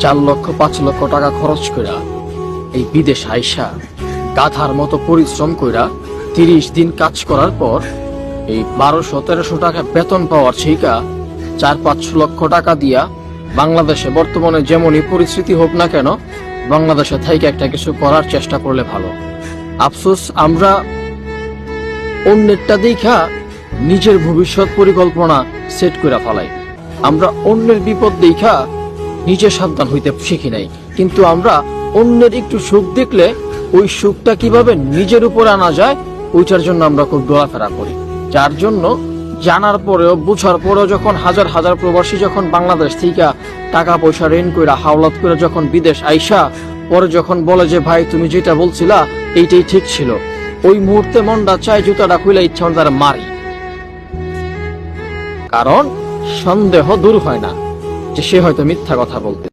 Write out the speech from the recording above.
4-5 লক্ষ টাকা খরচ কইরা এই বিদেশ আইসা গাধার মতো পরিশ্রম কইরা 30 দিন কাজ করার পর এই 1200-1300 টাকা বেতন পাওয়ার ছিকা 4-5 লক্ষ টাকা দিয়া বাংলাদেশে বর্তমানে যেমনই পরিস্থিতি হোক না কেন বাংলাদেশে থেকে একটা কিছু করার চেষ্টা করলে ভালো। আফসোস আমরা অন্যেরটা দেখা নিজের ভবিষ্যৎ পরিকল্পনা সেট করে ফেলাই। আমরা অন্যের বিপদ দেখা নিজে সাবধান হইতে শিখি নাই, কিন্তু আমরা অন্যের একটু সুখ দেখলে ওই সুখটা কিভাবে নিজের উপর আনা যায় ওইটার জন্য আমরা খুব দোয়াফেরা করি। যার জন্য জানার পরেও বুঝার পরেও যখন হাজার হাজার প্রবাসী যখন বাংলাদেশ থেকে টাকা পয়সা ঋণ কইরা হাওলাত করে যখন বিদেশ আইসা পরে যখন বলে যে ভাই তুমি যেটা বলছিলা এইটাই ঠিক ছিল, ওই মুহূর্তে মনটা চায় জুতাটা খুলে ইচ্ছা তারা মারি। কারণ সন্দেহ দূর হয় না যে সে হয়তো মিথ্যা কথা বলতে।